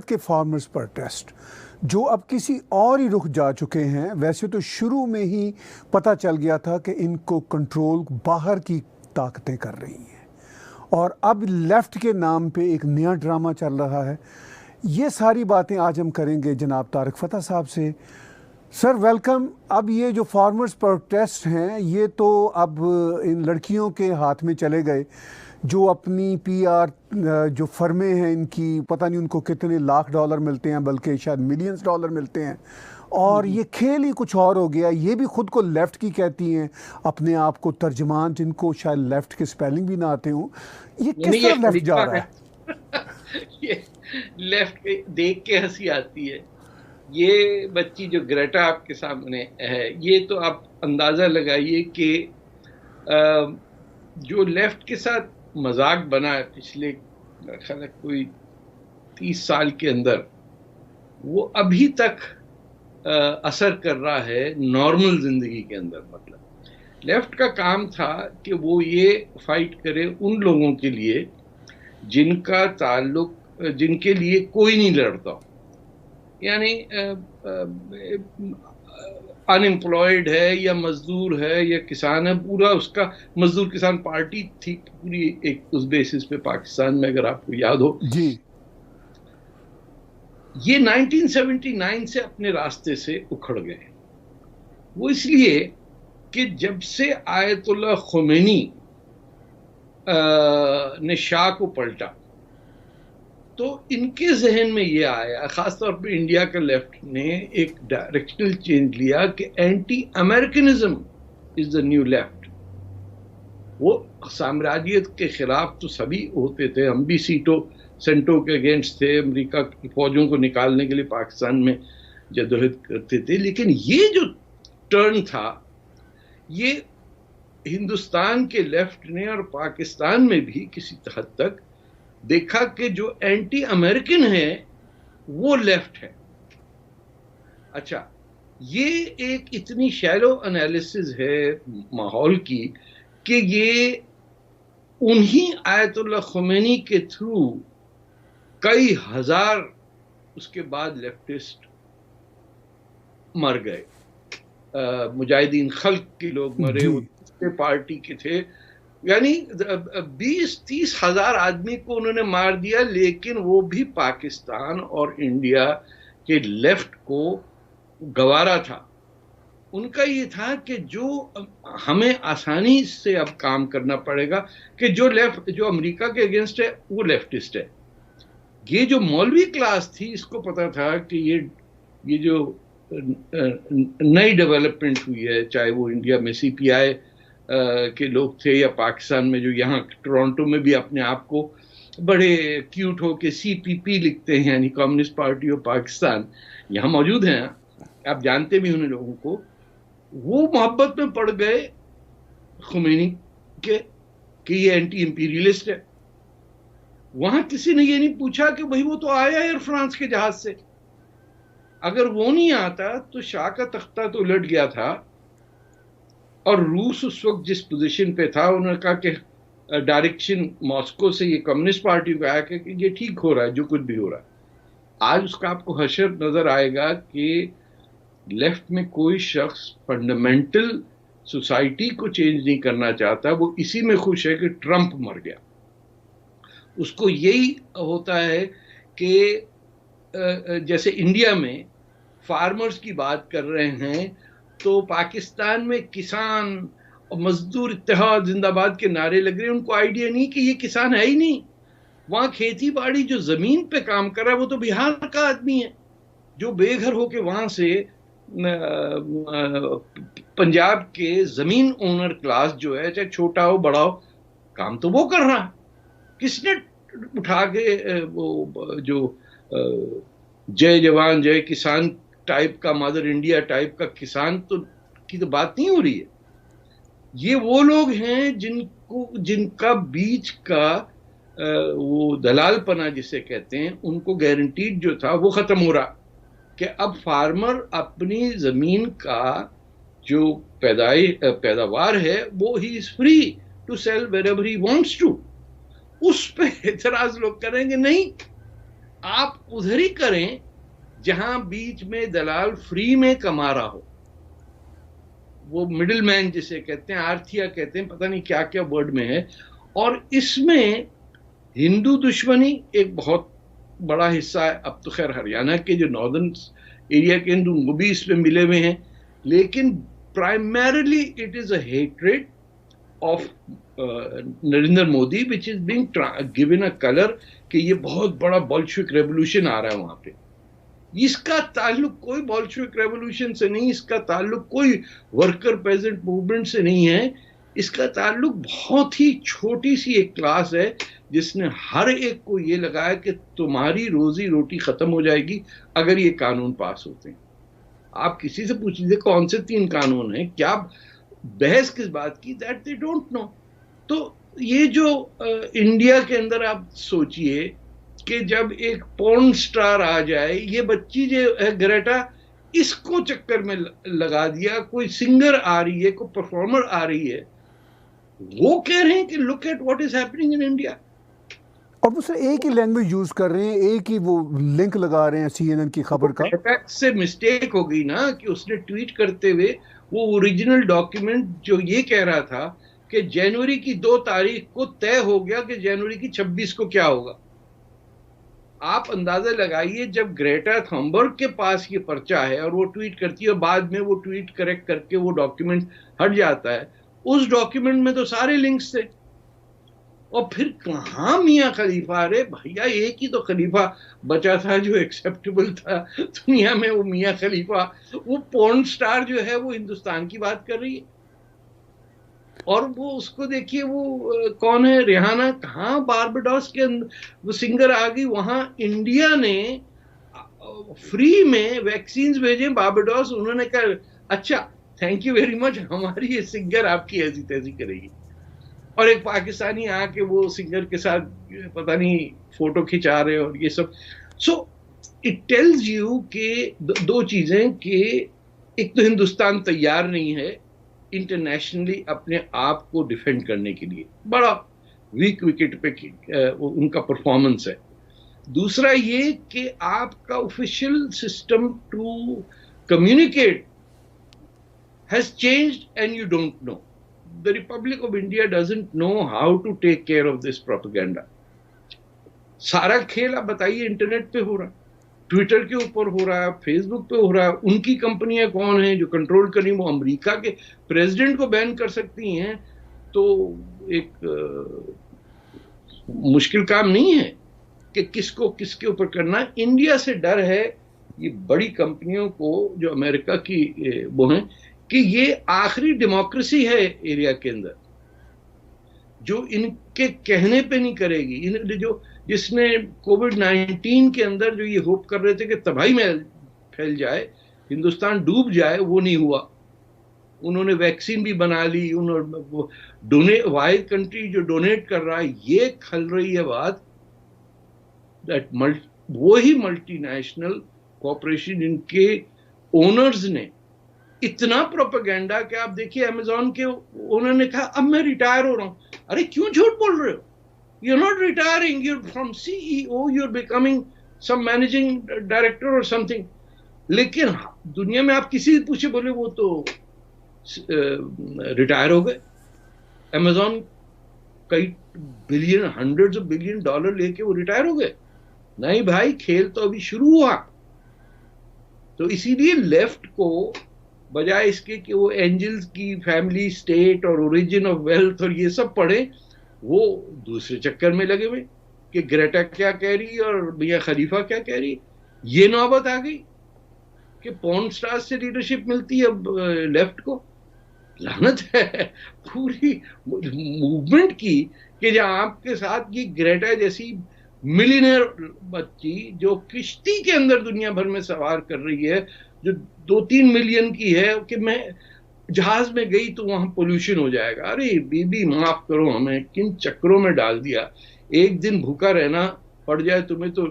کے farmers protest جو اب کسی اور ہی رخ جا چکے ہیں. ویسے تو شروع میں ہی پتہ چل گیا تھا کہ ان کو کنٹرول باہر کی طاقتیں کر رہی ہیں اور اب لیفٹ کے نام پہ ایک نیا ڈرامہ چل رہا ہے. یہ ساری باتیں آج ہم کریں گے جناب طارق فتح صاحب سے. Sir welcome. اب یہ جو فارمرز پروٹیسٹ ہیں یہ تو اب ان لڑکیوں کے ہاتھ میں چلے گئے جو اپنی پی آر جو فرمیں ہیں ان کی پتہ نہیں ان کو کتنے لاکھ ڈالر ملتے ہیں بلکہ شاید ملینز ڈالر ملتے ہیں اور یہ کھیل ہی کچھ اور ہو گیا. یہ بھی خود کو لیفٹ کی کہتی ہیں اپنے آپ کو ترجمان جن کو شاید لیفٹ کے سپیلنگ بھی نہ آتے ہوں. یہ کس طرح لیفٹ جا رہا ہے؟ یہ لیفٹ دیکھ کے ہنسی آتی ہے. یہ بچی جو گریٹا آپ کے سامنے ہے یہ تو آپ اندازہ لگائیے کہ جو لیفٹ کے ساتھ مذاق بنا ہے پچھلے کوئی 30 سال کے اندر وہ ابھی تک اثر کر رہا ہے نارمل زندگی کے اندر. مطلب لیفٹ کا کام تھا کہ وہ یہ فائٹ کرے ان لوگوں کے لیے جن کا تعلق جن کے لیے کوئی نہیں لڑتا ہو, یعنی ان امپلائڈ ہے یا مزدور ہے یا کسان ہے. پورا اس کا مزدور کسان پارٹی تھی پوری ایک اس بیسس پہ پاکستان میں, اگر آپ کو یاد ہو. جی یہ 1979 سے اپنے راستے سے اکھڑ گئے. وہ اس لیے کہ جب سے آیت اللہ خمینی نے شاہ کو پلٹا تو ان کے ذہن میں یہ آیا, خاص طور پہ انڈیا کا لیفٹ نے ایک ڈائریکشنل چینج لیا کہ anti Americanism is the new left. وہ سامراجیت کے خلاف تو سبھی ہوتے تھے, ہم بھی سینٹو کے اگینسٹ تھے, امریکہ کی فوجوں کو نکالنے کے لیے پاکستان میں جدوجہد کرتے تھے. لیکن یہ جو ٹرن تھا یہ ہندوستان کے لیفٹ نے اور پاکستان میں بھی کسی حد تک دیکھا کہ جو اینٹی امریکن ہے وہ لیفٹ ہے. اچھا, یہ ایک اتنی شیلو انالیسز ہے ماحول کی کہ یہ انہی آیت اللہ خمینی کے تھرو کئی ہزار اس کے بعد لیفٹسٹ مر گئے. مجاہدین خلق کے لوگ مرے, وہ پارٹی کے تھے, یعنی 20-30 ہزار آدمی کو انہوں نے مار دیا. لیکن وہ بھی پاکستان اور انڈیا کے لیفٹ کو گوارا تھا. ان کا یہ تھا کہ جو ہمیں آسانی سے اب کام کرنا پڑے گا کہ جو امریکہ کے اگینسٹ ہے وہ لیفٹسٹ ہے. یہ جو مولوی کلاس تھی اس کو پتا تھا کہ یہ جو نئی ڈیولپمنٹ ہوئی ہے, چاہے وہ انڈیا میں سی پی آئی کے لوگ تھے یا پاکستان میں جو یہاں ٹورانٹو میں بھی اپنے آپ کو بڑے کیوٹ ہو کے سی پی پی لکھتے ہیں, یعنی کمیونسٹ پارٹی آف پاکستان, یہاں موجود ہیں, آپ جانتے بھی ان لوگوں کو. وہ محبت میں پڑ گئے خمینی کے کہ یہ اینٹی امپیریلسٹ ہے. وہاں کسی نے یہ نہیں پوچھا کہ بھئی وہ تو آیا ایئر فرانس کے جہاز سے. اگر وہ نہیں آتا تو شاہ کا تختہ تو الٹ گیا تھا. اور روس اس وقت جس پوزیشن پہ تھا انہوں نے کہا کہ ڈائریکشن ماسکو سے یہ کمیونسٹ پارٹی کو آیا کہ یہ ٹھیک ہو رہا ہے جو کچھ بھی ہو رہا ہے. آج اس کا آپ کو حشر نظر آئے گا کہ لیفٹ میں کوئی شخص فنڈامنٹل سوسائٹی کو چینج نہیں کرنا چاہتا. وہ اسی میں خوش ہے کہ ٹرمپ مر گیا. اس کو یہی ہوتا ہے کہ جیسے انڈیا میں فارمرز کی بات کر رہے ہیں تو پاکستان میں کسان اور مزدور اتحاد زندہ باد کے نعرے لگ رہے ہیں. ان کو آئیڈیا نہیں کہ یہ کسان ہے ہی نہیں. وہاں کھیتی باڑی جو زمین پہ کام کر رہا ہے وہ تو بہار کا آدمی ہے جو بے گھر ہو کے وہاں سے پنجاب کے زمین اونر کلاس جو ہے چاہے چھوٹا ہو بڑا ہو کام تو وہ کر رہا ہے. کس نے اٹھا کے وہ جو جے جوان جے کسان ٹائپ کا مدر انڈیا ٹائپ کا کسان کی تو بات نہیں ہو رہی ہے. یہ وہ لوگ ہیں جن کا بیچ کا وہ دلال پنا جسے کہتے ہیں ان کو گارنٹیڈ جو تھا وہ ختم ہو رہا کہ اب فارمر اپنی زمین کا جو پیداوار ہے وہ ہی is free to sell wherever he wants to. اس پہ اعتراض لوگ کریں گے نہیں آپ ادھر ہی کریں جہاں بیچ میں دلال فری میں کما رہا ہو، وہ مڈل مین جسے کہتے ہیں، آرتھیا کہتے ہیں، پتہ نہیں کیا کیا ورڈ میں ہے. اور اس میں ہندو دشمنی ایک بہت بڑا حصہ ہے. اب تو خیر ہریانہ کے جو ناردرن ایریا کے ہندو وہ بھی اس میں ملے ہوئے ہیں، لیکن primarily it is a hatred of Narendra Modi which is being given a color کہ یہ بہت بڑا بولشوک ریولوشن آ رہا ہے وہاں پہ. اس کا تعلق کوئی بولشوک ریولوشن سے نہیں، اس کا تعلق کوئی ورکر پیزنٹ موومنٹ سے نہیں ہے. اس کا تعلق بہت ہی چھوٹی سی ایک کلاس ہے جس نے ہر ایک کو یہ لگایا کہ تمہاری روزی روٹی ختم ہو جائے گی اگر یہ قانون پاس ہوتے ہیں. آپ کسی سے پوچھ لیجیے کون سے 3 قانون ہیں، کیا بحث کس بات کی، دیٹ دے ڈونٹ نو. تو یہ جو انڈیا کے اندر آپ سوچئے کہ جب ایک پورن سٹار آ جائے، یہ بچی جو ہے گریٹا، اس کو چکر میں لگا دیا، کوئی سنگر آ رہی ہے، کوئی پرفارمر آ رہی ہے، وہ کہہ رہے ہیں کہ look at what is happening in India. اور وہ سر ایک ہی لینگویج یوز کر رہے ہیں، ایک ہی وہ لنک لگا رہے ہیں سی این این کی خبر کا. سے مسٹیک ہو گئی نا کہ اس نے ٹویٹ کرتے ہوئے وہ اوریجنل ڈاکیومنٹ جو یہ کہہ رہا تھا کہ جنوری کی 2 تاریخ کو طے ہو گیا کہ جنوری کی 26 کو کیا ہوگا. آپ اندازہ لگائیے جب گریٹا تھمبرگ کے پاس یہ پرچہ ہے اور وہ ٹویٹ کرتی ہے اور بعد میں وہ ٹویٹ کریکٹ کر کے وہ ڈاکیومنٹ ہٹ جاتا ہے، اس ڈاکیومنٹ میں تو سارے لنکس تھے. اور پھر کہاں میاں خلیفہ، ارے بھیا ایک ہی تو خلیفہ بچا تھا جو ایکسیپٹیبل تھا دنیا میں، وہ میاں خلیفہ. وہ پورن سٹار جو ہے وہ ہندوستان کی بات کر رہی ہے، اور وہ اس کو دیکھیے وہ کون ہے، ریحانہ، کہاں بارباڈوس کے وہ سنگر آ گئی. وہاں انڈیا نے فری میں ویکسینز بھیجیں بارباڈوس، انہوں نے کہا اچھا تھینک یو ویری مچ، ہماری یہ سنگر آپ کی ایسی تیزی کرے گی. اور ایک پاکستانی آ کے وہ سنگر کے ساتھ پتہ نہیں فوٹو کھچا رہے اور یہ سب. سو اٹ ٹیلز یو کہ 2 چیزیں، کہ ایک تو ہندوستان تیار نہیں ہے انٹرنیشنلی اپنے آپ کو ڈیفینڈ کرنے کے لیے، بڑا ویک وکٹ پہ ان کا پرفارمنس ہے. دوسرا یہ کہ آپ کا official system to communicate has changed and you don't know. The Republic of India doesn't know how to take care of this propaganda. سارا کھیل آپ بتائیے انٹرنیٹ پہ ہو رہا ہے، ٹویٹر کے اوپر ہو رہا ہے، فیس بک پہ ہو رہا ہے. ان کی کمپنیاں کون ہیں جو کنٹرول کریں؟ وہ امریکہ کے پریزیڈنٹ کو بین کر سکتی ہیں، تو ایک مشکل کام نہیں ہے کہ کس کو کس کے اوپر کرنا ہے. انڈیا سے ڈر ہے یہ بڑی کمپنیوں کو جو امریکہ کی وہ ہیں، کہ یہ آخری ڈیموکریسی ہے ایریا کے اندر جو ان کے کہنے پہ نہیں کرے گی. جو جس نے کووڈ-19 کے اندر جو یہ ہوپ کر رہے تھے کہ تباہی میں پھیل جائے، ہندوستان ڈوب جائے، وہ نہیں ہوا. انہوں نے ویکسین بھی بنا لی، واحد کنٹری جو ڈونیٹ کر رہا ہے. یہ کھل رہی ہے بات وہی ملٹی نیشنل کارپوریشن ان کے اونرز نے اتنا پروپیگنڈا کہ آپ دیکھیے امیزون کے انہوں نے کہا اب میں ریٹائر ہو رہا ہوں. ارے کیوں جھوٹ بول رہے ہو؟ You not retiring, you from CEO you are becoming some managing director اور سم تھنگ. لیکن دنیا میں آپ کسی سے پوچھے بولے وہ تو ریٹائر ہو گئے. امیزون کئی بلین، $100 بلین لے کے وہ ریٹائر ہو گئے. نہیں بھائی، کھیل تو ابھی شروع ہوا. تو اسی لیے لیفٹ کو بجائے اس کے کہ وہ اینجلز کی فیملی سٹیٹ اور اوریجن آف ویلتھ اور یہ سب پڑھیں، وہ دوسرے چکر میں لگے ہوئے کہ گریٹا کیا کہہ رہی اور میاں خلیفہ کیا کہہ رہی. یہ نوبت آ گئی کہ پورن سٹار سے لیڈرشپ ملتی ہے اب لیفٹ کو. لعنت ہے پوری موومنٹ کی کہ جہاں آپ کے ساتھ یہ گریٹا جیسی ملینئر بچی جو کشتی کے اندر دنیا بھر میں سوار کر رہی ہے، جو 2-3 ملین کی ہے، کہ میں جہاز میں گئی تو وہاں پولوشن ہو جائے گا. ارے بی بی معاف کرو، ہمیں کن چکروں میں ڈال دیا. ایک دن بھوکا رہنا پڑ جائے تمہیں تو